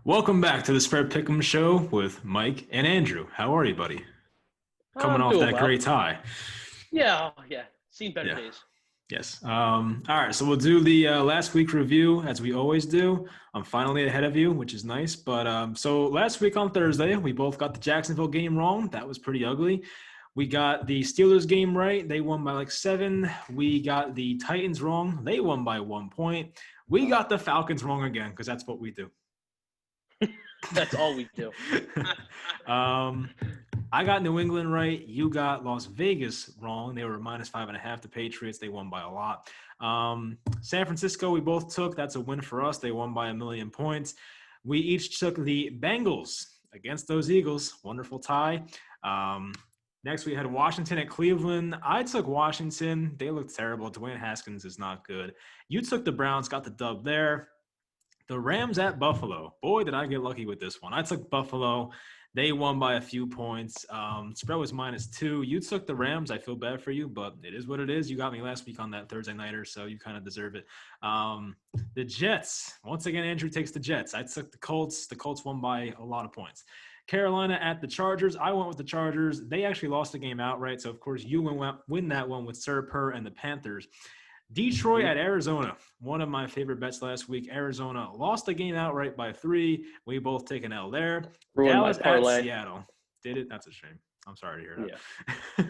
Welcome back to the Spread Pick'em Show with Mike and Andrew. How are you, buddy? Coming I'm off doing that well. great tie. Yeah. Seen better Yeah. days. Yes. All right. So we'll do the last week review as we always do. I'm finally ahead of you, which is nice. But last week on Thursday, we both got the Jacksonville game wrong. That was pretty ugly. We got the Steelers game right. They won by like 7. We got the Titans wrong. They won by 1 point. We got the Falcons wrong again because that's what we do. That's all we do. um, I got New England right. You got Las Vegas wrong. They were -5.5. The Patriots, they won by a lot. San Francisco, we both took. That's a win for us. They won by 1,000,000 points. We each took the Bengals against those Eagles. Wonderful tie. Next, we had Washington at Cleveland. I took Washington. They looked terrible. Dwayne Haskins is not good. You took the Browns, got the dub there. The Rams at Buffalo. Boy, did I get lucky with this one. I took Buffalo. They won by a few points. Spread was -2. You took the Rams. I feel bad for you, but it is what it is. You got me last week on that Thursday nighter, so you kind of deserve it. The Jets. Once again, Andrew takes the Jets. I took the Colts. The Colts won by a lot of points. Carolina at the Chargers. I went with the Chargers. They actually lost the game outright, so of course you win that one with Sir Purr and the Panthers. Detroit at Arizona, one of my favorite bets last week. Arizona lost the game outright by 3. We both take an L there. Ruined my Dallas at parlay. Seattle. Did it? That's a shame. I'm sorry to hear that. Yeah.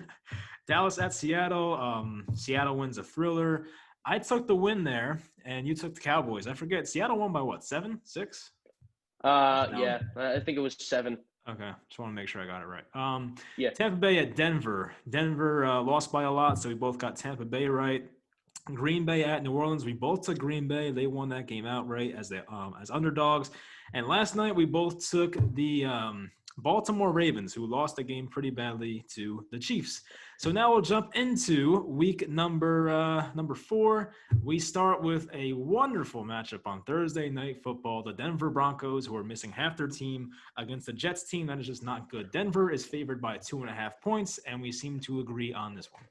Dallas at Seattle. Seattle wins a thriller. I took the win there, and you took the Cowboys. I forget. Seattle won by what, 7, 6? Yeah. I think it was 7. Okay, just want to make sure I got it right. Yeah. Tampa Bay at Denver. Denver lost by a lot, so we both got Tampa Bay right. Green Bay at New Orleans. We both took Green Bay. They won that game outright as underdogs. And last night we both took the Baltimore Ravens, who lost the game pretty badly to the Chiefs. So now we'll jump into week number 4. We start with a wonderful matchup on Thursday Night Football. The Denver Broncos, who are missing half their team, against the Jets team that is just not good. Denver is favored by 2.5 points, and we seem to agree on this one.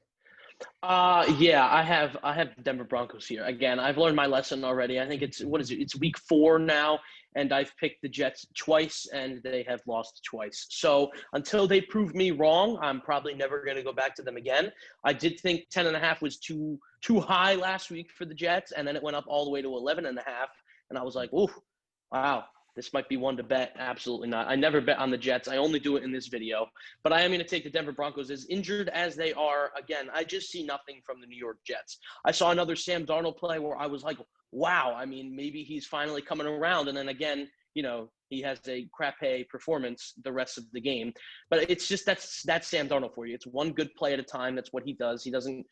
Yeah, I have the Denver Broncos here. Again, I've learned my lesson already. I think it's It's week 4 now, and I've picked the Jets twice, and they have lost twice. So until they prove me wrong, I'm probably never going to go back to them again. I did think 10.5 was too high last week for the Jets, and then it went up all the way to 11.5, and I was like, "Ooh, wow. This might be one to bet." Absolutely not. I never bet on the Jets. I only do it in this video. But I am going to take the Denver Broncos. As injured as they are, again, I just see nothing from the New York Jets. I saw another Sam Darnold play where I was like, wow, I mean, maybe he's finally coming around. And then again, he has a crappy performance the rest of the game. But it's just that's Sam Darnold for you. It's one good play at a time. That's what he does. He doesn't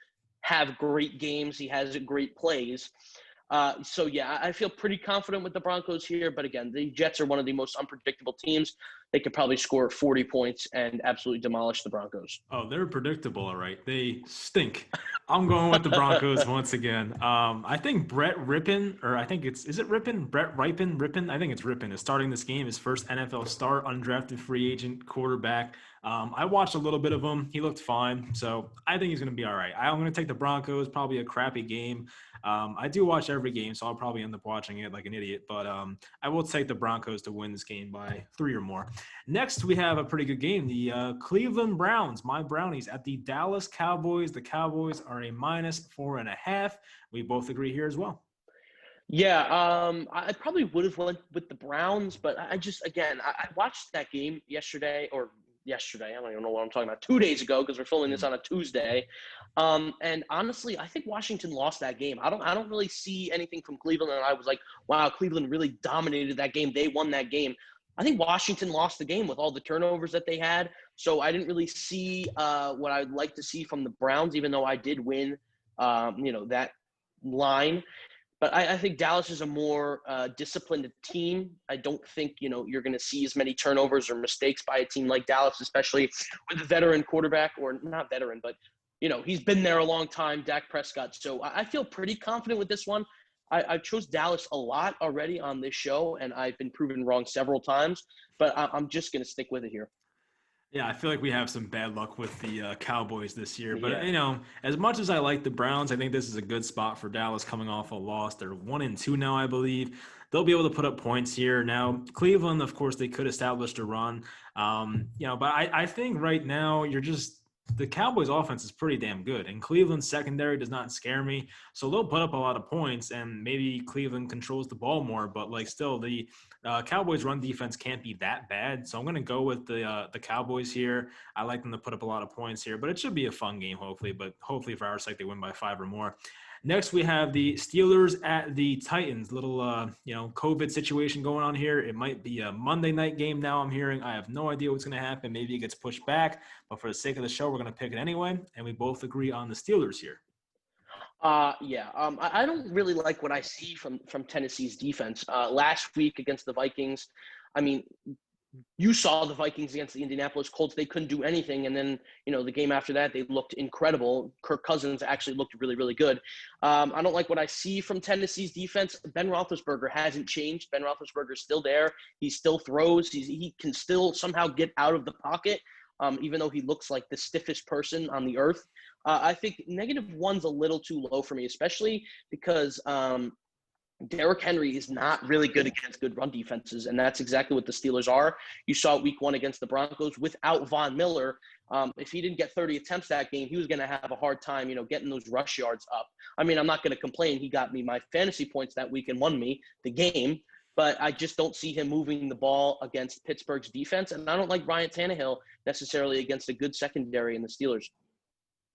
have great games. He has great plays. So, yeah, I feel pretty confident with the Broncos here. But, again, the Jets are one of the most unpredictable teams. They could probably score 40 points and absolutely demolish the Broncos. Oh, they're predictable, all right. They stink. I'm going with the Broncos once again. I think Brett Rippon, or I think is it Rippon? Brett Rippon? I think it's Rippon, is starting this game. His first NFL start, undrafted free agent quarterback. I watched a little bit of him. He looked fine. So I think he's going to be all right. I'm going to take the Broncos, probably a crappy game. I do watch every game, so I'll probably end up watching it like an idiot. But I will take the Broncos to win this game by 3 or more. Next, we have a pretty good game. The Cleveland Browns, my Brownies, at the Dallas Cowboys. The Cowboys are a -4.5. We both agree here as well. Yeah, I probably would have went with the Browns, but I watched that game yesterday. I don't even know what I'm talking about, 2 days ago, because we're filming this on a Tuesday. And honestly, I think Washington lost that game. I don't really see anything from Cleveland, and I was like, wow, Cleveland really dominated that game. They won that game. I think Washington lost the game with all the turnovers that they had. So I didn't really see what I'd like to see from the Browns, even though I did win, that line. But I think Dallas is a more disciplined team. I don't think, you're going to see as many turnovers or mistakes by a team like Dallas, especially with a veteran quarterback, or not veteran, but, he's been there a long time, Dak Prescott. So I feel pretty confident with this one. I chose Dallas a lot already on this show, and I've been proven wrong several times, but I'm just going to stick with it here. Yeah, I feel like we have some bad luck with the Cowboys this year. But, Yeah. as much as I like the Browns, I think this is a good spot for Dallas coming off a loss. They're 1-2 now, I believe. they'll be able to put up points here. Now, Cleveland, of course, they could establish a run. But I think right now the Cowboys offense is pretty damn good, and Cleveland's secondary does not scare me. So they'll put up a lot of points, and maybe Cleveland controls the ball more. But still, the Cowboys' run defense can't be that bad. So I'm going to go with the Cowboys here. I like them to put up a lot of points here, but it should be a fun game, hopefully. But hopefully, for our sake, they win by 5 or more. Next, we have the Steelers at the Titans. Little, COVID situation going on here. It might be a Monday night game now, I'm hearing. I have no idea what's going to happen. Maybe it gets pushed back. But for the sake of the show, we're going to pick it anyway. And we both agree on the Steelers here. I don't really like what I see from Tennessee's defense. Last week against the Vikings, I mean, you saw the Vikings against the Indianapolis Colts. They couldn't do anything. And then, the game after that, they looked incredible. Kirk Cousins actually looked really, really good. I don't like what I see from Tennessee's defense. Ben Roethlisberger hasn't changed. Ben Roethlisberger is still there. He still throws. He can still somehow get out of the pocket, even though he looks like the stiffest person on the earth. I think -1's a little too low for me, especially because Derrick Henry is not really good against good run defenses, and that's exactly what the Steelers are. You saw week 1 against the Broncos without Von Miller. If he didn't get 30 attempts that game, he was going to have a hard time, getting those rush yards up. I mean, I'm not going to complain. He got me my fantasy points that week and won me the game, but I just don't see him moving the ball against Pittsburgh's defense, and I don't like Ryan Tannehill necessarily against a good secondary in the Steelers.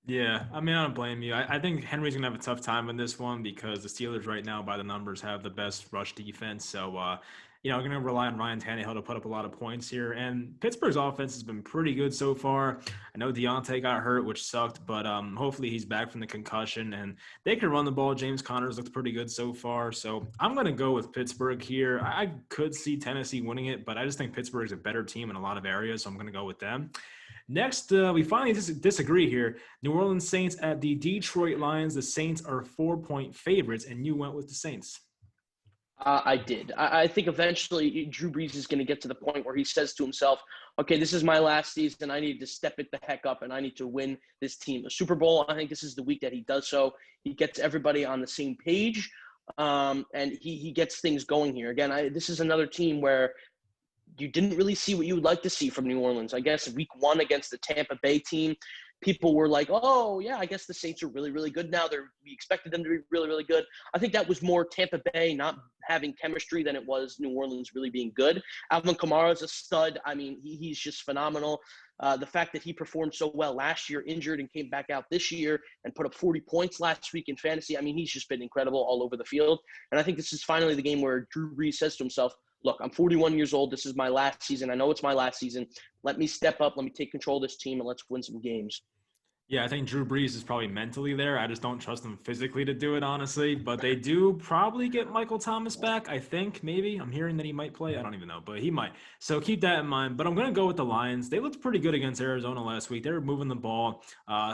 Yeah, I mean, I don't blame you. I think Henry's going to have a tough time in this one because the Steelers right now, by the numbers, have the best rush defense. So, I'm going to rely on Ryan Tannehill to put up a lot of points here. And Pittsburgh's offense has been pretty good so far. I know Deontay got hurt, which sucked, but hopefully he's back from the concussion. And they can run the ball. James Conner's looked pretty good so far. So I'm going to go with Pittsburgh here. I could see Tennessee winning it, but I just think Pittsburgh's a better team in a lot of areas, so I'm going to go with them. Next, we finally disagree here. New Orleans Saints at the Detroit Lions. The Saints are 4-point favorites, and you went with the Saints. I did. I think eventually Drew Brees is going to get to the point where he says to himself, okay, this is my last season. I need to step it the heck up, and I need to win this team a Super Bowl. I think this is the week that he does so. He gets everybody on the same page, and he gets things going here. Again, this is another team where you didn't really see what you would like to see from New Orleans. I guess week 1 against the Tampa Bay team, people were like, oh, yeah, I guess the Saints are really, really good now. We expected them to be really, really good. I think that was more Tampa Bay not having chemistry than it was New Orleans really being good. Alvin Kamara is a stud. I mean, he's just phenomenal. The fact that he performed so well last year, injured, and came back out this year and put up 40 points last week in fantasy, I mean, he's just been incredible all over the field. And I think this is finally the game where Drew Brees says to himself, look, I'm 41 years old. This is my last season. I know it's my last season. Let me step up. Let me take control of this team, and let's win some games. Yeah, I think Drew Brees is probably mentally there. I just don't trust him physically to do it, honestly. But they do probably get Michael Thomas back, I think, maybe. I'm hearing that he might play. I don't even know, but he might. So keep that in mind. But I'm going to go with the Lions. They looked pretty good against Arizona last week. They were moving the ball.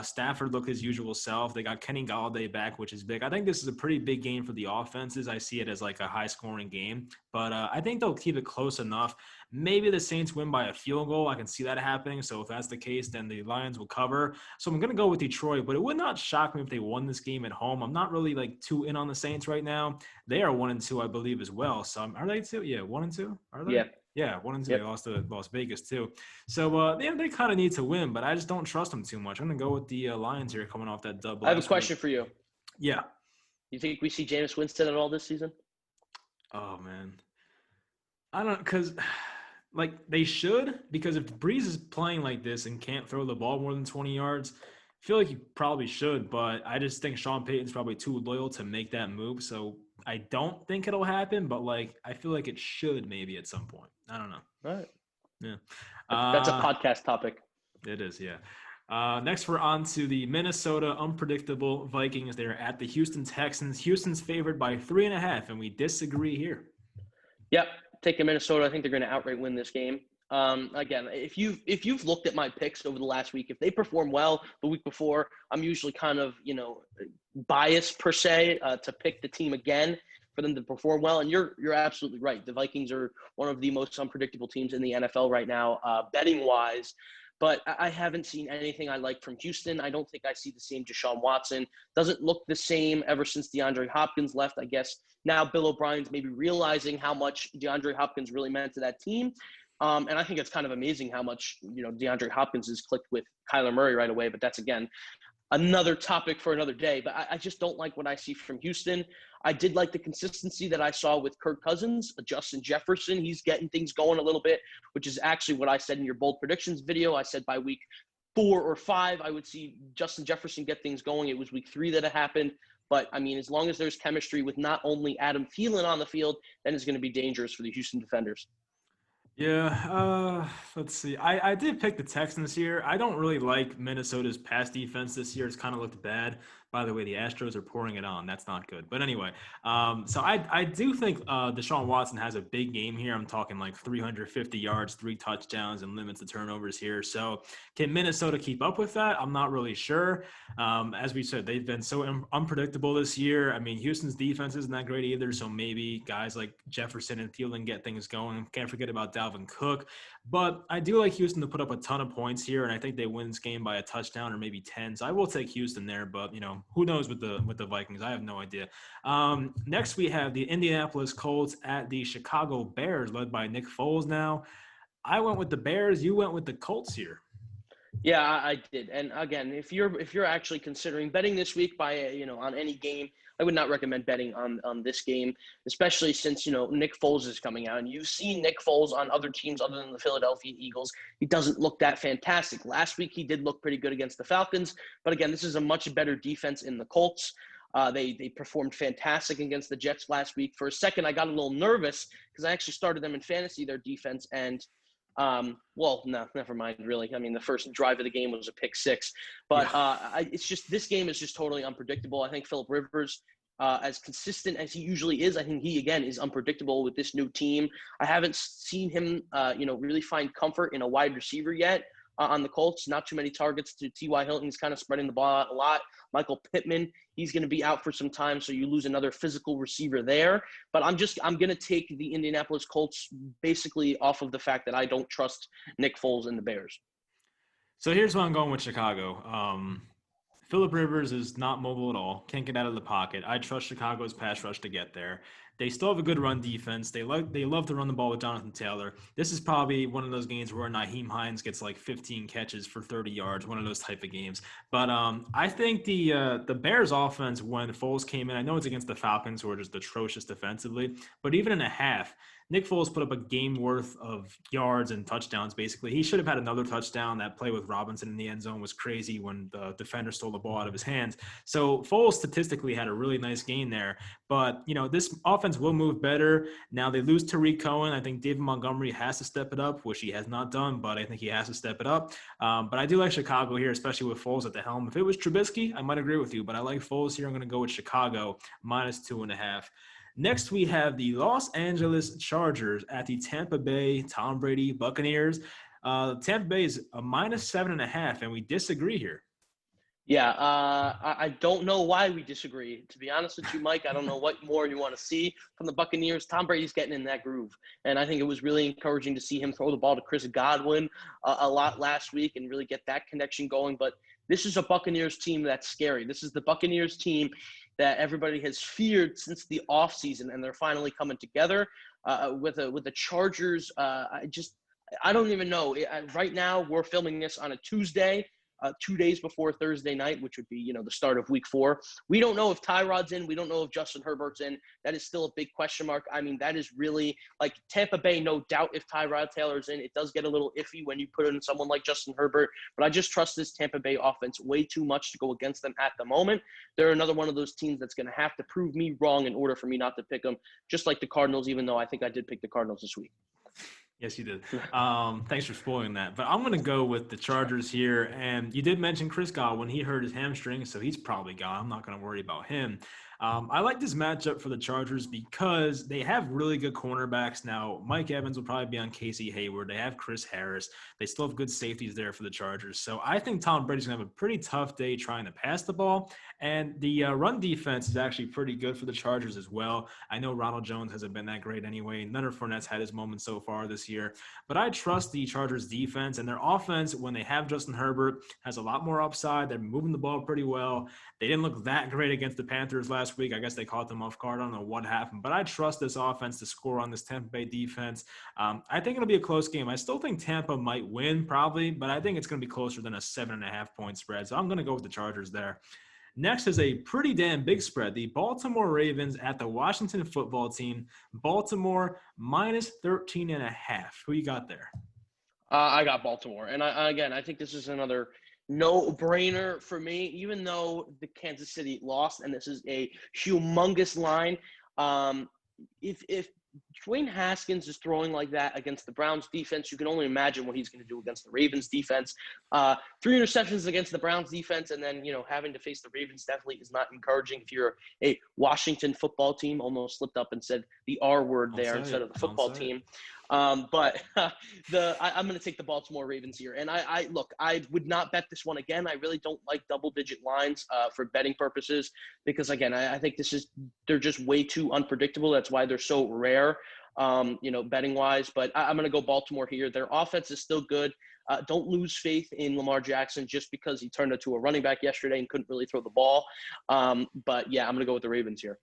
Stafford looked his usual self. They got Kenny Galladay back, which is big. I think this is a pretty big game for the offenses. I see it as like a high-scoring game. But I think they'll keep it close enough. Maybe the Saints win by a field goal. I can see that happening. So if that's the case, then the Lions will cover. So I'm going to go with Detroit, but it would not shock me if they won this game at home. I'm not really too in on the Saints right now. They are 1-2, I believe, as well. So are they 2? Yeah, 1-2. Are they? Yeah, 1-2. Yep. They lost to Las Vegas too. So they kind of need to win, but I just don't trust them too much. I'm going to go with the Lions here coming off that dub. I have a question for you. Yeah. You think we see Jameis Winston at all this season? Oh, man. I don't, because they should, because if Brees is playing like this and can't throw the ball more than 20 yards, I feel like he probably should, but I just think Sean Payton's probably too loyal to make that move. So I don't think it'll happen, but I feel like it should maybe at some point. I don't know. All right. Yeah. That's a podcast topic. It is, yeah. Next, we're on to the Minnesota unpredictable Vikings. They're at the Houston Texans. Houston's favored by 3.5, and we disagree here. Yep. Taking Minnesota, I think they're going to outright win this game. Again, if you've looked at my picks over the last week, if they perform well the week before, I'm usually kind of biased per se to pick the team again for them to perform well. And you're absolutely right. The Vikings are one of the most unpredictable teams in the NFL right now, betting wise. but I haven't seen anything I like from Houston. I don't think I see the same Deshaun Watson. Doesn't look the same ever since DeAndre Hopkins left. I guess now Bill O'Brien's maybe realizing how much DeAndre Hopkins really meant to that team. And I think it's kind of amazing how much, DeAndre Hopkins has clicked with Kyler Murray right away. But that's, again, another topic for another day. But I just don't like what I see from Houston. I did like the consistency that I saw with Kirk Cousins, Justin Jefferson. He's getting things going a little bit, which is actually what I said in your bold predictions video. I said by week 4 or 5, I would see Justin Jefferson get things going. It was week 3 that it happened. But, I mean, as long as there's chemistry with not only Adam Thielen on the field, then it's going to be dangerous for the Houston defenders. Yeah, let's see. I did pick the Texans here. I don't really like Minnesota's pass defense this year. It's kind of looked bad. By the way, the Astros are pouring it on. That's not good. But anyway, so I do think Deshaun Watson has a big game here. I'm talking like 350 yards, 3 touchdowns, and limits the turnovers here. So can Minnesota keep up with that? I'm not really sure. As we said, they've been so unpredictable this year. I mean, Houston's defense isn't that great either. So maybe guys like Jefferson and Thielen get things going. Can't forget about Dalvin Cook. But I do like Houston to put up a ton of points here, and I think they win this game by a touchdown or maybe 10. So I will take Houston there, but who knows with the Vikings? I have no idea. Next, we have the Indianapolis Colts at the Chicago Bears, led by Nick Foles. Now, I went with the Bears. You went with the Colts here. Yeah, I did. And again, if you're actually considering betting this week by on any game, I would not recommend betting on this game, especially since Nick Foles is coming out, and you've seen Nick Foles on other teams other than the Philadelphia Eagles. He doesn't look that fantastic. Last week he did look pretty good against the Falcons, but again, this is a much better defense in the Colts. They performed fantastic against the Jets last week. For a second, I got a little nervous because I actually started them in fantasy, their defense, and well, no, never mind, really. I mean, the first drive of the game was a pick 6. But it's just this game is just totally unpredictable. I think Phillip Rivers, as consistent as he usually is, I think he, again, is unpredictable with this new team. I haven't seen him, really find comfort in a wide receiver yet on the Colts. Not too many targets to T.Y. Hilton. He's kind of spreading the ball out a lot. Michael Pittman, he's going to be out for some time, so you lose another physical receiver there. But I'm going to take the Indianapolis Colts basically off of the fact that I don't trust Nick Foles and the Bears. So here's why I'm going with Chicago. Phillip Rivers is not mobile at all. Can't get out of the pocket. I trust Chicago's pass rush to get there. They still have a good run defense. They love to run the ball with Jonathan Taylor. This is probably one of those games where Nyheim Hines gets like 15 catches for 30 yards, one of those type of games. But I think the Bears offense, when Foles came in, I know it's against the Falcons, who are just atrocious defensively, but even in a half, Nick Foles put up a game worth of yards and touchdowns, basically. He should have had another touchdown. That play with Robinson in the end zone was crazy when the defender stole the ball out of his hands. So Foles statistically had a really nice game there. But, this offense will move better. Now they lose Tariq Cohen. I think David Montgomery has to step it up, which he has not done, but I think he has to step it up. But I do like Chicago here, especially with Foles at the helm. If it was Trubisky, I might agree with you, but I like Foles here. I'm going to go with Chicago -2.5. Next, we have the Los Angeles Chargers at the Tampa Bay Tom Brady Buccaneers. Tampa Bay is a -7.5, and we disagree here. Yeah, I don't know why we disagree. To be honest with you, Mike, I don't know what more you want to see from the Buccaneers. Tom Brady's getting in that groove, and I think it was really encouraging to see him throw the ball to Chris Godwin a lot last week and really get that connection going. But this is a Buccaneers team that's scary. This is the Buccaneers team that everybody has feared since the offseason, and they're finally coming together with the Chargers. I don't even know. Right now, we're filming this on a Tuesday, 2 days before Thursday night, which would be, the start of week 4. We don't know if Tyrod's in. We don't know if Justin Herbert's in. That is still a big question mark. I mean, that is really like Tampa Bay, no doubt if Tyrod Taylor's in. It does get a little iffy when you put in someone like Justin Herbert, but I just trust this Tampa Bay offense way too much to go against them at the moment. They're another one of those teams that's going to have to prove me wrong in order for me not to pick them, just like the Cardinals, even though I think I did pick the Cardinals this week. Yes, you did. Thanks for spoiling that. But I'm going to go with the Chargers here. And you did mention Chris Godwin. He hurt his hamstring, so he's probably gone. I'm not going to worry about him. I like this matchup for the Chargers because they have really good cornerbacks now. Mike Evans will probably be on Casey Hayward. They have Chris Harris. They still have good safeties there for the Chargers. So I think Tom Brady's going to have a pretty tough day trying to pass the ball. And the run defense is actually pretty good for the Chargers as well. I know Ronald Jones hasn't been that great anyway. Leonard Fournette's had his moments so far this year. But I trust the Chargers defense, and their offense, when they have Justin Herbert, has a lot more upside. They're moving the ball pretty well. They didn't look that great against the Panthers last week. I guess they caught them off guard. I don't know what happened, but I trust this offense to score on this Tampa Bay defense. I think it'll be a close game. I still think Tampa might win probably, but I think it's going to be closer than a 7.5-point spread. So I'm going to go with the Chargers there. Next is a pretty damn big spread. The Baltimore Ravens at the Washington football team. Baltimore minus 13.5. Who you got there? I got Baltimore. And I think this is another no-brainer for me, even though the Kansas City lost, and this is a humongous line. If Dwayne Haskins is throwing like that against the Browns defense, you can only imagine what he's going to do against the Ravens defense. 3 interceptions against the Browns defense, and then, having to face the Ravens definitely is not encouraging if you're a Washington football team. Almost slipped up and said the R word there instead of the football team. But I'm going to take the Baltimore Ravens here. And I would not bet this one again. I really don't like double-digit lines for betting purposes because, again, I think they're just way too unpredictable. That's why they're so rare, betting-wise. But I'm going to go Baltimore here. Their offense is still good. Don't lose faith in Lamar Jackson just because he turned into a running back yesterday and couldn't really throw the ball. But, yeah, I'm going to go with the Ravens here.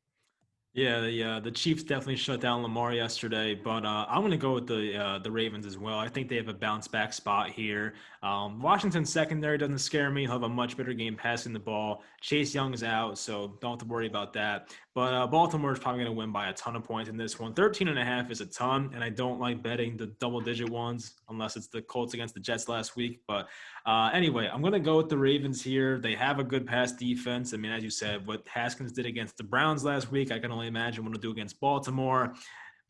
Yeah, the Chiefs definitely shut down Lamar yesterday, but I'm going to go with the Ravens as well. I think they have a bounce back spot here. Washington's secondary doesn't scare me. He'll have a much better game passing the ball. Chase Young is out, so don't have to worry about that. But Baltimore is probably going to win by a ton of points in this one. 13.5 is a ton, and I don't like betting the double-digit ones unless it's the Colts against the Jets last week. But anyway, I'm going to go with the Ravens here. They have a good pass defense. I mean, as you said, what Haskins did against the Browns last week, I can only imagine what he'll do against Baltimore.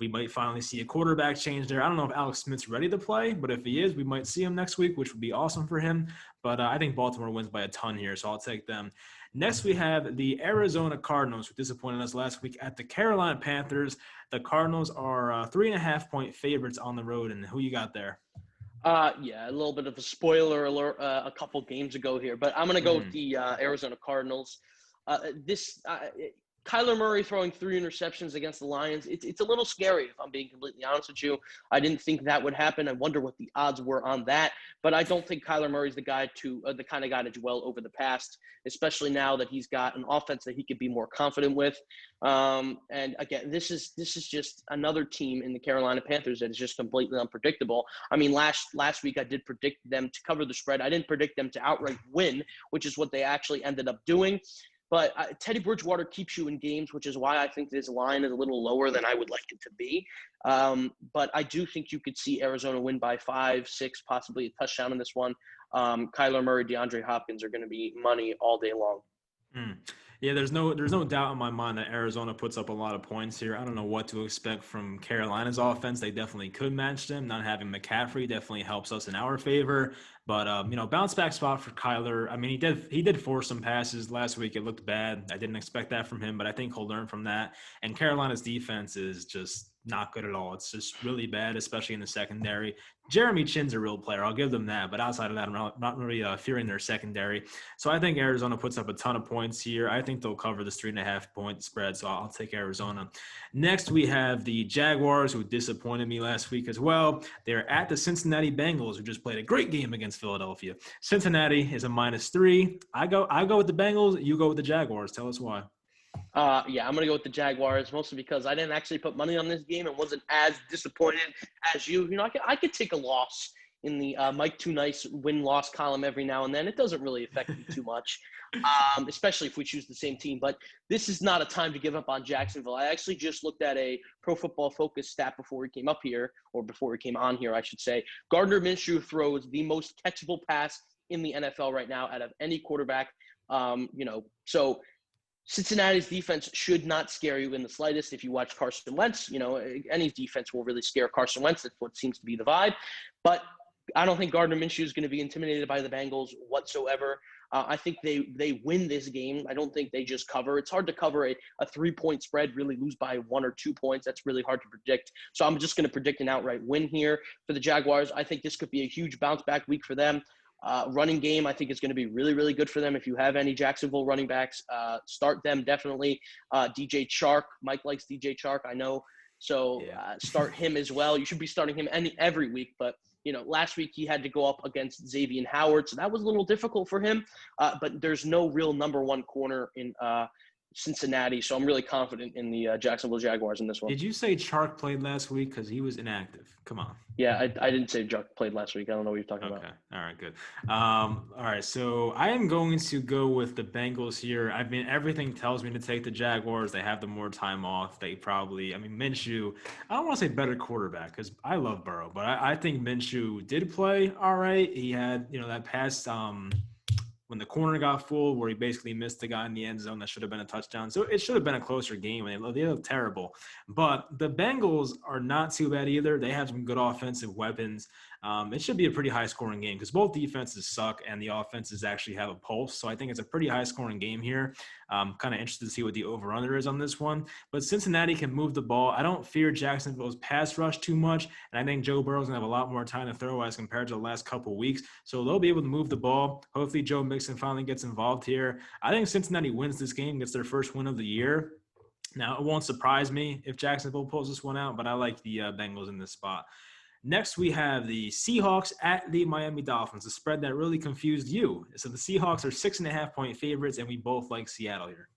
We might finally see a quarterback change there. I don't know if Alex Smith's ready to play, but if he is, we might see him next week, which would be awesome for him. But I think Baltimore wins by a ton here, so I'll take them. Next, we have the Arizona Cardinals, who disappointed us last week at the Carolina Panthers. The Cardinals are 3.5-point favorites on the road, and who you got there? Yeah, a little bit of a spoiler alert a couple games ago here, but I'm going to go with the Arizona Cardinals. Kyler Murray throwing 3 interceptions against the Lions, it's a little scary, if I'm being completely honest with you. I didn't think that would happen. I wonder what the odds were on that. But I don't think Kyler Murray's the kind of guy to do well over the past, especially now that he's got an offense that he could be more confident with. And again, this is just another team in the Carolina Panthers that is just completely unpredictable. I mean, last week I did predict them to cover the spread. I didn't predict them to outright win, which is what they actually ended up doing. But Teddy Bridgewater keeps you in games, which is why I think this line is a little lower than I would like it to be. But I do think you could see Arizona win by 5, 6, possibly a touchdown in this one. Kyler Murray, DeAndre Hopkins are going to be money all day long. Yeah, there's no doubt in my mind that Arizona puts up a lot of points here. I don't know what to expect from Carolina's offense. They definitely could match them. Not having McCaffrey definitely helps us in our favor. But bounce back spot for Kyler. I mean, he did force some passes last week. It looked bad. I didn't expect that from him, but I think he'll learn from that. And Carolina's defense is just not good at all. It's just really bad, especially in the secondary. Jeremy Chinn's a real player. I'll give them that. But outside of that, I'm not really fearing their secondary. So I think Arizona puts up a ton of points here. I think they'll cover this 3.5-point spread. So I'll take Arizona. Next, we have the Jaguars, who disappointed me last week as well. They're at the Cincinnati Bengals, who just played a great game against Philadelphia. Cincinnati is a -3. I go with the Bengals. You go with the Jaguars. Tell us why. Yeah, I'm going to go with the Jaguars, mostly because I didn't actually put money on this game and wasn't as disappointed as you. I could take a loss in the Mike Too Nice win-loss column every now and then. It doesn't really affect me too much, especially if we choose the same team. But this is not a time to give up on Jacksonville. I actually just looked at a Pro Football Focus stat before we came up here, or before we came on here, I should say. Gardner Minshew throws the most catchable pass in the NFL right now out of any quarterback. So Cincinnati's defense should not scare you in the slightest. If you watch Carson Wentz, any defense will really scare Carson Wentz. That's what seems to be the vibe. But I don't think Gardner Minshew is going to be intimidated by the Bengals whatsoever. I think they win this game. I don't think they just cover. It's hard to cover a 3-point spread, really lose by 1 or 2 points. That's really hard to predict. So I'm just going to predict an outright win here for the Jaguars. I think this could be a huge bounce back week for them. Running game, I think, is going to be really, really good for them. If you have any Jacksonville running backs, start them definitely. DJ Chark, Mike likes DJ Chark, I know. So start him as well. You should be starting him every week. But, last week he had to go up against Xavier Howard. So that was a little difficult for him. But there's no real number one corner in Cincinnati. So I'm really confident in the Jacksonville Jaguars in this one. Did you say Chark played last week? Because he was inactive. Come on. Yeah, I didn't say Chark played last week. I don't know what you're talking about. Okay. All right, good. All right, so I am going to go with the Bengals here. I mean, everything tells me to take the Jaguars. They have the more time off. They probably, Minshew, I don't want to say better quarterback because I love Burrow, but I think Minshew did play all right. He had, that pass when the corner got full where he basically missed the guy in the end zone that should have been a touchdown. So it should have been a closer game. They look terrible. But the Bengals are not too bad either. They have some good offensive weapons. It should be a pretty high-scoring game because both defenses suck and the offenses actually have a pulse. So I think it's a pretty high-scoring game here. I'm kind of interested to see what the over-under is on this one. But Cincinnati can move the ball. I don't fear Jacksonville's pass rush too much, and I think Joe Burrow's going to have a lot more time to throw as compared to the last couple weeks. So they'll be able to move the ball. Hopefully Joe Mixon finally gets involved here. I think Cincinnati wins this game, gets their first win of the year. Now, it won't surprise me if Jacksonville pulls this one out, but I like the Bengals in this spot. Next, we have the Seahawks at the Miami Dolphins, a spread that really confused you. So the Seahawks are 6.5-point favorites, and we both like Seattle here.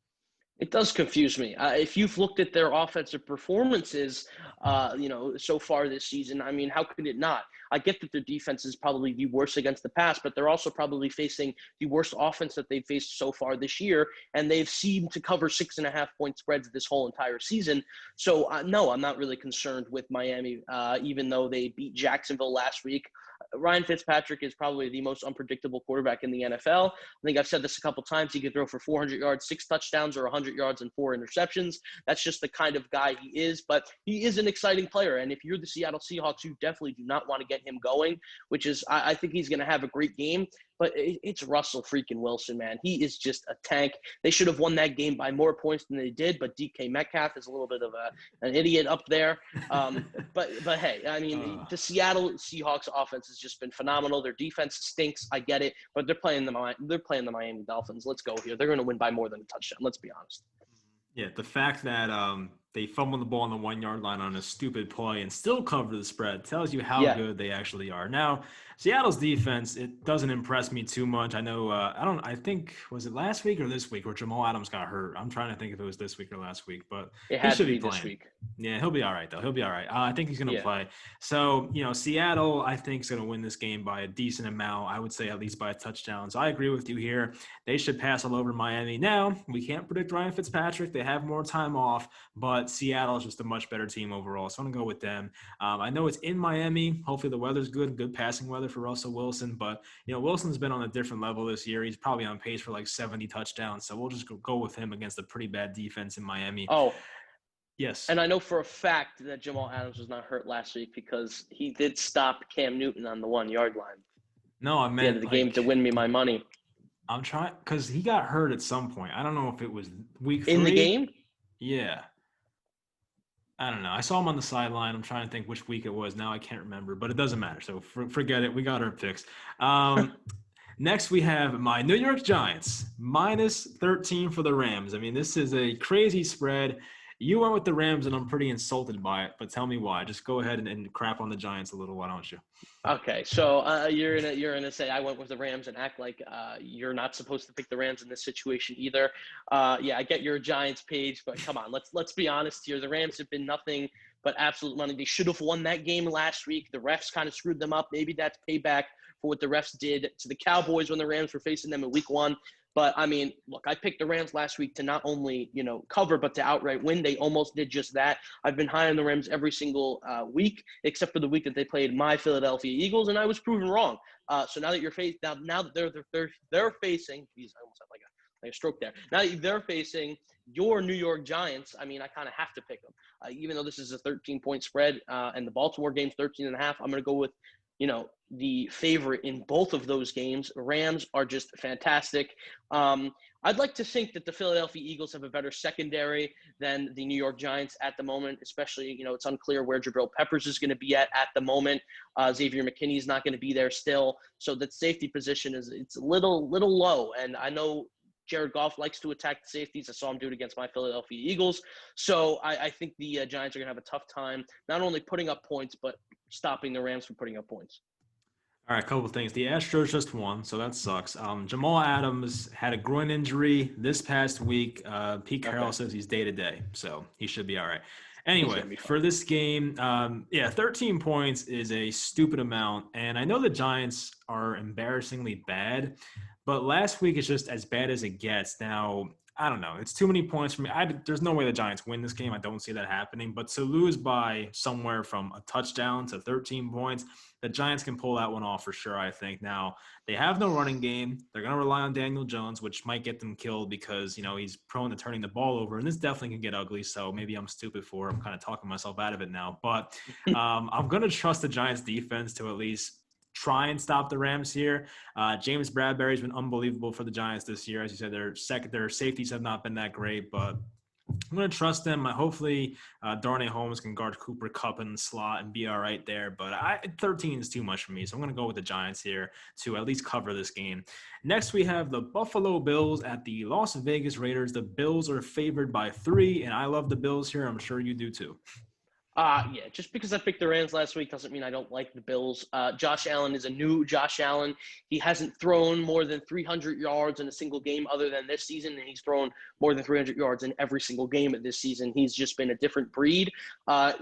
It does confuse me. If you've looked at their offensive performances, so far this season, how could it not? I get that their defense is probably the worst against the pass, but they're also probably facing the worst offense that they've faced so far this year, and they've seemed to cover 6.5-point spreads this whole entire season. So, no, I'm not really concerned with Miami, even though they beat Jacksonville last week. Ryan Fitzpatrick is probably the most unpredictable quarterback in the NFL. I think I've said this a couple times. He could throw for 400 yards, 6 touchdowns, or 100 yards and 4 interceptions. That's just the kind of guy he is. But he is an exciting player. And if you're the Seattle Seahawks, you definitely do not want to get him going, which is I think he's going to have a great game. But it's Russell freaking Wilson, man. He is just a tank. They should have won that game by more points than they did, but DK Metcalf is a little bit of an idiot up there. But hey, the Seattle Seahawks offense has just been phenomenal. Their defense stinks. I get it, but they're playing the Miami Dolphins. Let's go here. They're going to win by more than a touchdown. Let's be honest. Yeah, the fact that they fumbled the ball on the 1-yard line on a stupid play and still cover the spread tells you how good they actually are. Now, Seattle's defense, it doesn't impress me too much. I know, I think, was it last week or this week where Jamal Adams got hurt? I'm trying to think if it was this week or last week, but it has should to be playing this week. Yeah, he'll be all right, though. He'll be all right. I think he's going to play. So, Seattle, I think, is going to win this game by a decent amount. I would say at least by a touchdown. So I agree with you here. They should pass all over Miami. Now, we can't predict Ryan Fitzpatrick. They have more time off, but Seattle is just a much better team overall. So I'm going to go with them. I know it's in Miami. Hopefully the weather's good passing weather for Russell Wilson. But, Wilson's been on a different level this year. He's probably on pace for like 70 touchdowns. So we'll just go with him against a pretty bad defense in Miami. Oh, yes. And I know for a fact that Jamal Adams was not hurt last week because he did stop Cam Newton on the 1-yard line. No, I meant at the end of the game to win me my money. I'm trying because he got hurt at some point. I don't know if it was week 3. In the game? Yeah. I don't know. I saw him on the sideline. I'm trying to think which week it was. Now I can't remember, but it doesn't matter. So forget it. We got our picks. Next, we have my New York Giants, -13 for the Rams. This is a crazy spread. You went with the Rams, and I'm pretty insulted by it, but tell me why. Just go ahead and crap on the Giants a little, why don't you? Okay, so you're gonna say I went with the Rams and act like you're not supposed to pick the Rams in this situation either. I get your Giants page, but come on, let's be honest here. The Rams have been nothing but absolute money. They should have won that game last week. The refs kind of screwed them up. Maybe that's payback for what the refs did to the Cowboys when the Rams were facing them in week 1. But, look, I picked the Rams last week to not only, cover, but to outright win. They almost did just that. I've been high on the Rams every single week, except for the week that they played my Philadelphia Eagles, and I was proven wrong. So now that now that they're facing, geez, I almost had like a stroke there. Now that they're facing your New York Giants, I kind of have to pick them. Even though this is a 13-point spread and the Baltimore game's 13.5, I'm going to go with, the favorite in both of those games. The Rams are just fantastic. I'd like to think that the Philadelphia Eagles have a better secondary than the New York Giants at the moment, especially, it's unclear where Jabril Peppers is going to be at the moment. Xavier McKinney is not going to be there still. So that safety position it's a little low. And I know Jared Goff likes to attack the safeties. I saw him do it against my Philadelphia Eagles. So I think the Giants are going to have a tough time, not only putting up points, but stopping the Rams from putting up points. All right, a couple of things. The Astros just won, so that sucks. Jamal Adams had a groin injury this past week. Pete Carroll says he's day-to-day, so he should be all right. Anyway, for this game, 13 points is a stupid amount, and I know the Giants are embarrassingly bad, but last week is just as bad as it gets. Now, I don't know. It's too many points for me. There's no way the Giants win this game. I don't see that happening. But to lose by somewhere from a touchdown to 13 points, the Giants can pull that one off for sure, I think. Now, they have no running game. They're going to rely on Daniel Jones, which might get them killed because, he's prone to turning the ball over. And this definitely can get ugly. So maybe I'm stupid for it. I'm kind of talking myself out of it now. But I'm going to trust the Giants defense to at least try and stop the Rams here. James Bradbury's been unbelievable for the Giants this year. As you said, their safeties have not been that great, but I'm going to trust them. Hopefully, Darnay Holmes can guard Cooper Kupp in the slot and be all right there. But 13 is too much for me, so I'm going to go with the Giants here to at least cover this game. Next, we have the Buffalo Bills at the Las Vegas Raiders. The Bills are favored by 3, and I love the Bills here. I'm sure you do too. Just because I picked the Rams last week doesn't mean I don't like the Bills. Josh Allen is a new Josh Allen. He hasn't thrown more than 300 yards in a single game other than this season, and he's thrown more than 300 yards in every single game of this season. He's just been a different breed.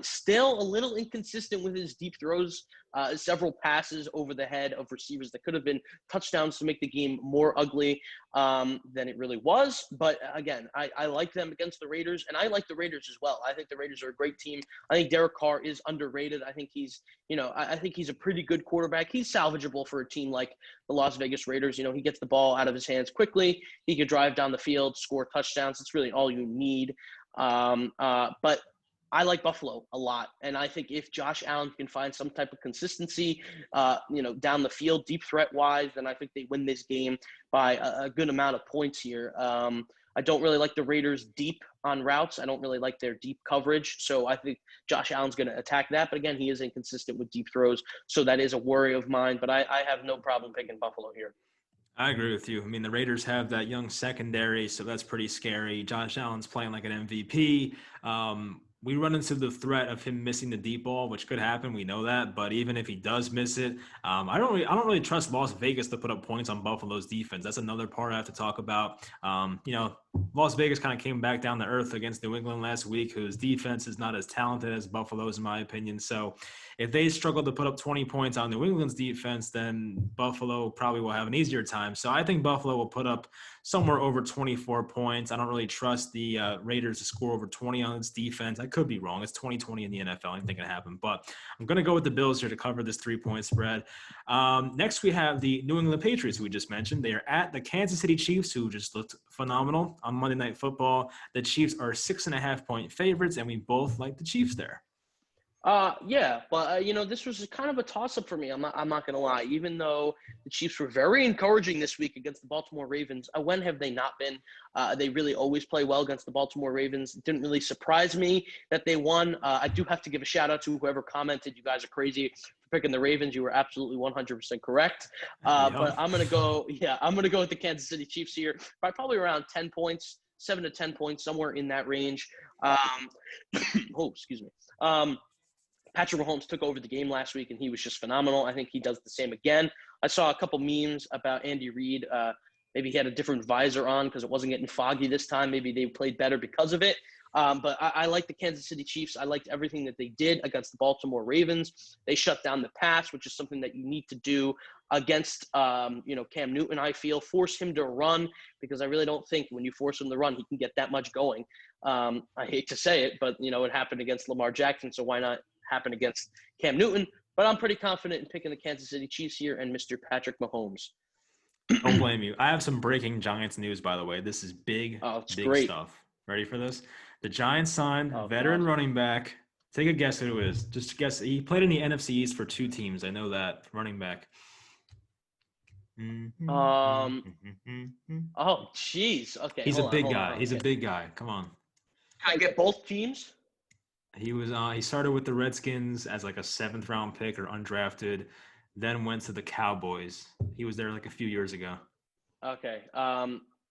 Still a little inconsistent with his deep throws. Several passes over the head of receivers that could have been touchdowns to make the game more ugly than it really was. But again, I like them against the Raiders, and I like the Raiders as well. I think the Raiders are a great team. I think Derek Carr is underrated. I think he's a pretty good quarterback. He's salvageable for a team like the Las Vegas Raiders. He gets the ball out of his hands quickly. He could drive down the field, score touchdowns. It's really all you need. But I like Buffalo a lot, and I think if Josh Allen can find some type of consistency, down the field, deep threat wise, then I think they win this game by a good amount of points here. I don't really like the Raiders deep on routes. I don't really like their deep coverage, so I think Josh Allen's going to attack that. But again, he is inconsistent with deep throws, so that is a worry of mine. But I have no problem picking Buffalo here. I agree with you. I mean, the Raiders have that young secondary, so that's pretty scary. Josh Allen's playing like an MVP. We run into the threat of him missing the deep ball, which could happen. We know that, but even if he does miss it, I don't really trust Las Vegas to put up points on Buffalo's defense. That's another part I have to talk about. Las Vegas kind of came back down to earth against New England last week, whose defense is not as talented as Buffalo's, in my opinion. So if they struggle to put up 20 points on New England's defense, then Buffalo probably will have an easier time. So I think Buffalo will put up somewhere over 24 points. I don't really trust the Raiders to score over 20 on its defense. I could be wrong. It's 2020 in the NFL. Anything can happen. But I'm going to go with the Bills here to cover this 3-point spread. Next, we have the New England Patriots, who we just mentioned. They are at the Kansas City Chiefs, who just looked phenomenal on Monday Night Football. The Chiefs are 6.5-point favorites, and we both like the Chiefs there. This was kind of a toss-up for me. I'm not going to lie. Even though the Chiefs were very encouraging this week against the Baltimore Ravens, when have they not been? They really always play well against the Baltimore Ravens. It didn't really surprise me that they won. I do have to give a shout-out to whoever commented. You guys are crazy for picking the Ravens. You were absolutely 100% correct. But I'm going to go with the Kansas City Chiefs here by probably around 10 points, 7 to 10 points, somewhere in that range. Excuse me. Patrick Mahomes took over the game last week, and he was just phenomenal. I think he does the same again. I saw a couple memes about Andy Reid. Maybe he had a different visor on because it wasn't getting foggy this time. Maybe they played better because of it. But I like the Kansas City Chiefs. I liked everything that they did against the Baltimore Ravens. They shut down the pass, which is something that you need to do against, Cam Newton, I feel. Force him to run, because I really don't think when you force him to run, he can get that much going. I hate to say it, but, it happened against Lamar Jackson, so why not happen against Cam Newton? But I'm pretty confident in picking the Kansas City Chiefs here and Mr. Patrick Mahomes. Don't blame you. I have some breaking Giants news, by the way. This is big Great stuff. Ready for this? The Giants signed veteran running back Take a guess who it is. Just guess. He played in the NFC East for 2 teams. I know that. Running back. Oh, jeez. Okay, He's a hold on, big hold on, guy. hold on. He's a big guy. Come on. Can I get both teams? He started with the Redskins as like a 7th round pick or undrafted, then went to the Cowboys. He was there like a few years ago. Okay.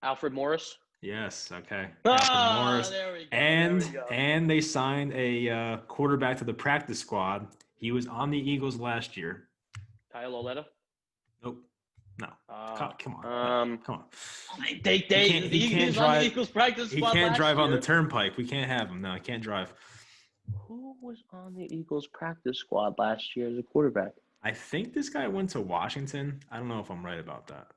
Alfred Morris. Yes. Okay. Alfred Morris. There we go. And there we go. and they signed a quarterback to the practice squad. He was on the Eagles last year. Kyle Oleta. Nope. No. Come on. Come on. The Eagles on the Eagles practice squad. He can't drive year. on the turnpike. We can't have him. No, he can't drive. Who was on the Eagles practice squad last year as a quarterback? I think this guy went to Washington. I don't know if I'm right about that.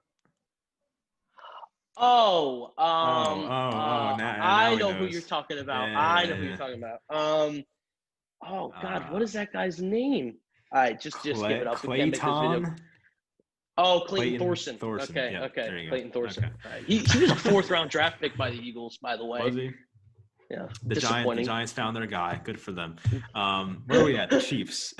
Now I know who you're talking about. Yeah. I know who you're talking about. Oh God, what is that guy's name? All right, just give it up. We can't make this video. Oh, Clayton Thorson. Okay, yeah, okay. Clayton Thorson. Okay. Right. He was a 4th round draft pick by the Eagles, by the way. Was he? Yeah. The Giants found their guy. Good for them. Where are we at? The Chiefs.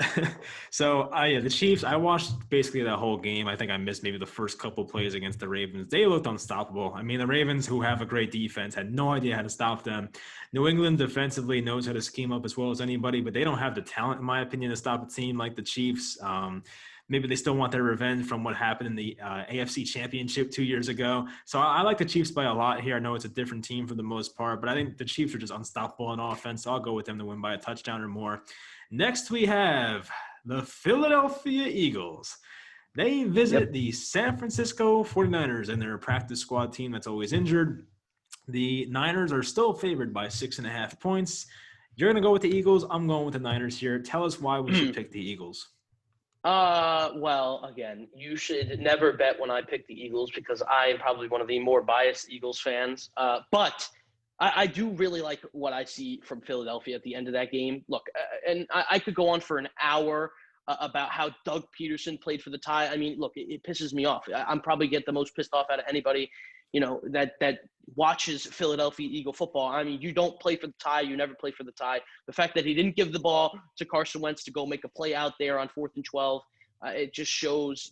So, the Chiefs, I watched basically that whole game. I think I missed maybe the first couple plays against the Ravens. They looked unstoppable. I mean, the Ravens, who have a great defense, had no idea how to stop them. New England defensively knows how to scheme up as well as anybody, but they don't have the talent, in my opinion, to stop a team like the Chiefs. Maybe they still want their revenge from what happened in the AFC Championship 2 years ago. So I like the Chiefs by a lot here. I know it's a different team for the most part, but I think the Chiefs are just unstoppable on offense. So I'll go with them to win by a touchdown or more. Next, we have the Philadelphia Eagles. They visit the San Francisco 49ers and their practice squad team that's always injured. The Niners are still favored by 6.5 points. You're going to go with the Eagles. I'm going with the Niners here. Tell us why we should pick the Eagles. Well, again, you should never bet when I pick the Eagles because I am probably one of the more biased Eagles fans. But I do really like what I see from Philadelphia at the end of that game. Look, and I could go on for an hour about how Doug Peterson played for the tie. I mean, look, it pisses me off. I'm probably get the most pissed off out of anybody, that watches Philadelphia Eagle football. I mean, you don't play for the tie. You never play for the tie. The fact that he didn't give the ball to Carson Wentz to go make a play out there on 4th and 12, it just shows,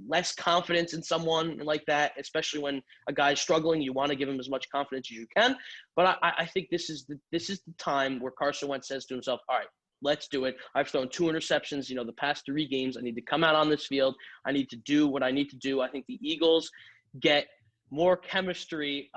less confidence in someone like that, especially when a guy's struggling. You want to give him as much confidence as you can. But I think this is the time where Carson Wentz says to himself, all right, let's do it. I've thrown 2 interceptions, the past 3 games. I need to come out on this field. I need to do what I need to do. I think the Eagles get more chemistry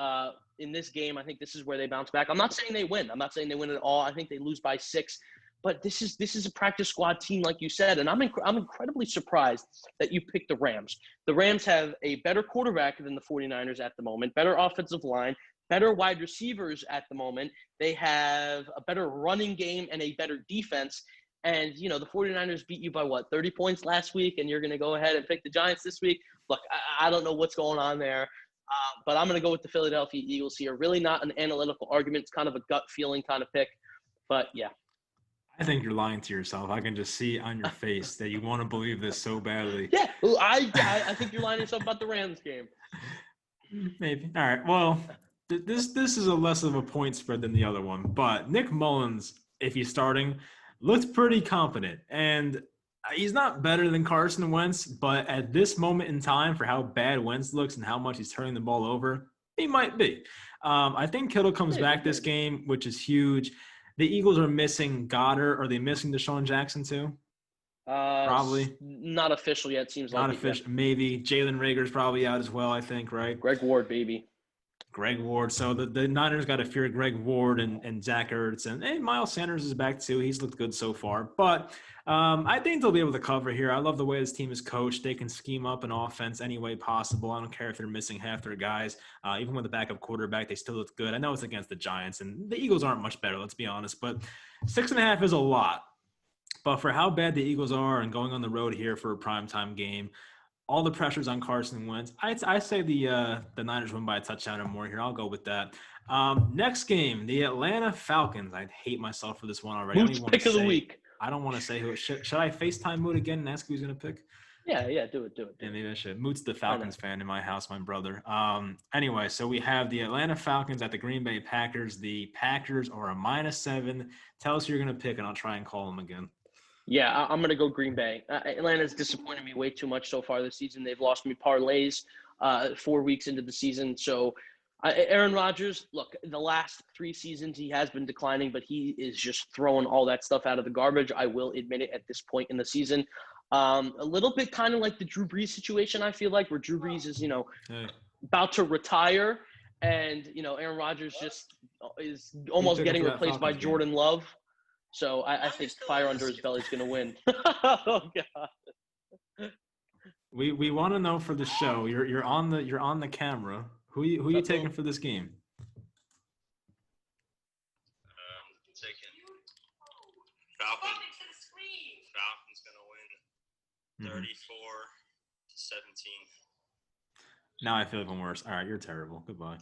in this game. I think this is where they bounce back. I'm not saying they win. I'm not saying they win at all. I think they lose by 6. But this is a practice squad team, like you said, and I'm incredibly surprised that you picked the Rams. The Rams have a better quarterback than the 49ers at the moment, better offensive line, better wide receivers at the moment. They have a better running game and a better defense. And, the 49ers beat you by, 30 points last week, and you're going to go ahead and pick the Giants this week? Look, I don't know what's going on there. But I'm going to go with the Philadelphia Eagles here. Really not an analytical argument. It's kind of a gut feeling kind of pick. But, yeah. I think you're lying to yourself. I can just see on your face that you want to believe this so badly. Yeah, I think you're lying to yourself about the Rams game. Maybe. All right. Well, this is a less of a point spread than the other one. But Nick Mullins, if he's starting, looks pretty competent. And he's not better than Carson Wentz, but at this moment in time, for how bad Wentz looks and how much he's turning the ball over, he might be. I think Kittle comes back this game, which is huge. The Eagles are missing Goddard. Are they missing Deshaun Jackson too? Probably. Not official yet, seems like. Not official. Yeah. Maybe. Jalen Reagor's probably out as well, I think, right? Greg Ward, baby. Greg Ward. So the Niners got to fear Greg Ward and Zach Ertz. And Miles Sanders is back too. He's looked good so far. But I think they'll be able to cover here. I love the way this team is coached. They can scheme up an offense any way possible. I don't care if they're missing half their guys. Even with the backup quarterback, they still look good. I know it's against the Giants, and the Eagles aren't much better, let's be honest. But 6.5 is a lot. But for how bad the Eagles are and going on the road here for a primetime game, all the pressure's on Carson Wentz. I say the Niners win by a touchdown or more here. I'll go with that. Next game, the Atlanta Falcons. I hate myself for this one already. Moot's pick of the week. I don't want to say who. Should I FaceTime Moot again and ask who he's going to pick? Yeah, do it. Yeah, maybe I should. Moot's the Falcons fan in my house, my brother. Anyway, so we have the Atlanta Falcons at the Green Bay Packers. The Packers are a -7. Tell us who you're going to pick, and I'll try and call them again. Yeah, I'm going to go Green Bay. Atlanta's disappointed me way too much so far this season. They've lost me parlays 4 weeks into the season. So Aaron Rodgers, look, the last 3 seasons he has been declining, but he is just throwing all that stuff out of the garbage. I will admit it at this point in the season. A little bit kind of like the Drew Brees situation, I feel like, where Drew Brees is, about to retire, and, Aaron Rodgers just is almost getting replaced by Jordan Love. So I think fire under his belly is going to win. Oh, God. We want to know for the show. You're on the camera. Who you taking for this game? Taking Falcons. Falcons gonna win 34-17. Now I feel even worse. All right, you're terrible. Goodbye.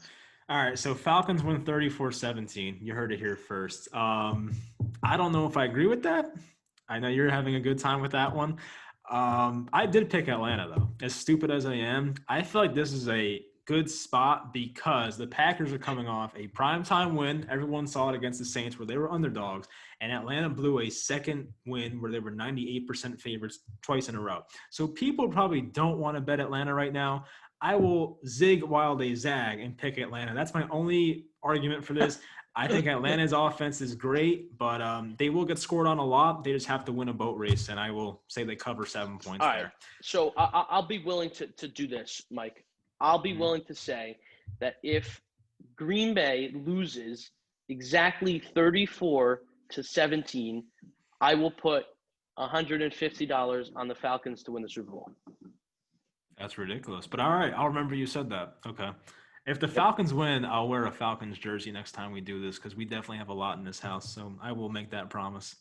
All right, so Falcons win 34-17. You heard it here first. I don't know if I agree with that. I know you're having a good time with that one. I did pick Atlanta, though. As stupid as I am, I feel like this is a good spot because the Packers are coming off a primetime win. Everyone saw it against the Saints where they were underdogs, and Atlanta blew a second win where they were 98% favorites twice in a row. So people probably don't want to bet Atlanta right now. I will zig while they zag and pick Atlanta. That's my only argument for this. I think Atlanta's offense is great, but they will get scored on a lot. They just have to win a boat race, and I will say they cover 7 points All there. right. So I'll be willing to do this, Mike. I'll be willing to say that if Green Bay loses exactly 34-17, I will put $150 on the Falcons to win the Super Bowl. That's ridiculous. But all right, I'll remember you said that. Okay. If the Falcons win, I'll wear a Falcons jersey next time we do this because we definitely have a lot in this house. So I will make that promise.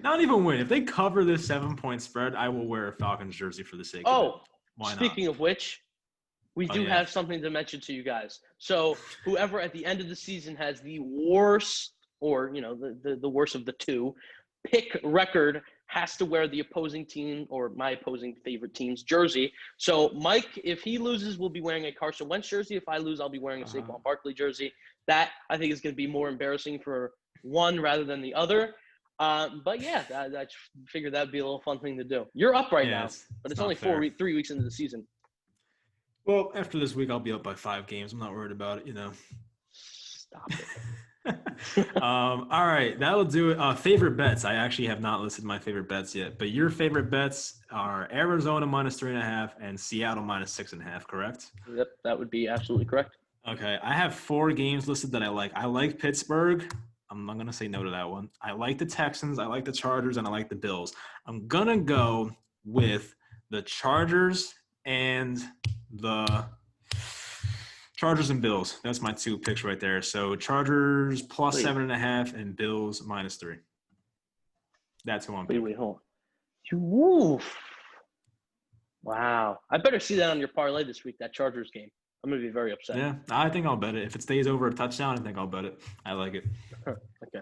Not even win. If they cover this 7-point spread, I will wear a Falcons jersey for the sake of it. Why not? Speaking of which, we do have something to mention to you guys. So whoever at the end of the season has the worst, or the worst of the two, pick record has to wear the opposing team or my opposing favorite team's jersey. So Mike, if he loses, will be wearing a Carson Wentz jersey. If I lose, I'll be wearing a Saquon Barkley jersey. That I think is going to be more embarrassing for one rather than the other. But yeah, I figured that'd be a little fun thing to do. You're up right now, but it's only 3 weeks into the season. Well, after this week, I'll be up by 5 games. I'm not worried about it, Stop it. All right, that'll do it. Favorite bets. I actually have not listed my favorite bets yet, but your favorite bets are Arizona -3.5 and Seattle -6.5, correct? Yep, that would be absolutely correct. Okay, I have 4 games listed that I like. I like Pittsburgh. I'm not going to say no to that one. I like the Texans. I like the Chargers, and I like the Bills. I'm going to go with the Chargers and the Chargers and Bills. That's my 2 picks right there. So Chargers plus 7.5 and Bills -3. That's who I'm picking. Wait, hold on. Woof. Wow. I better see that on your parlay this week, that Chargers game. I'm going to be very upset. Yeah, I think I'll bet it. If it stays over a touchdown, I think I'll bet it. I like it. Okay.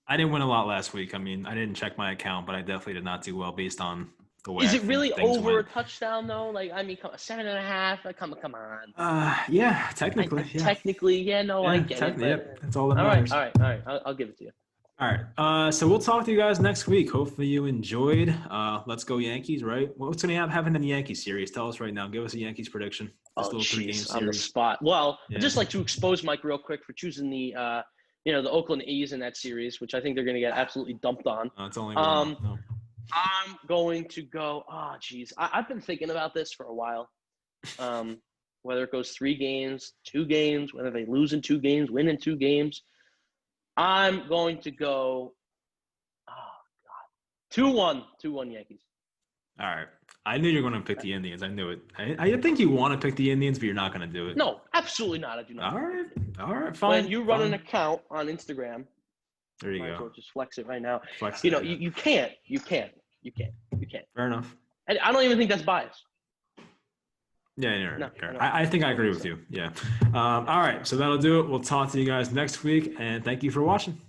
I didn't win a lot last week. I mean, I didn't check my account, but I definitely did not do well based on the way. Is it really over a touchdown though? Like, I mean, 7.5. Like, come on. Yeah, technically. Technically, yeah. No, I get it. Yep, that's all that matters. All right. I'll give it to you. All right. So we'll talk to you guys next week. Hopefully you enjoyed. Let's go Yankees, right? What's going to happen in the Yankees series? Tell us right now. Give us a Yankees prediction. This little 3-game series. On the spot. Well, I'd just like to expose Mike real quick for choosing the Oakland A's in that series, which I think they're going to get absolutely dumped on. It's only one. No. I'm going to go. I've been thinking about this for a while. Whether it goes 3 games, 2 games, whether they lose in 2 games, win in 2 games. I'm going to go 2-1 Yankees. All right. I knew you were going to pick the Indians. I knew it. I think you want to pick the Indians, but you're not going to do it. No, absolutely not. I do not. All right, fine. When you run an account on Instagram, there you go. Just flex it right now. Flex it. You can't. Fair enough. And I don't even think that's biased. Yeah, no. I think I agree with you. Yeah. All right, so that'll do it. We'll talk to you guys next week, and thank you for watching.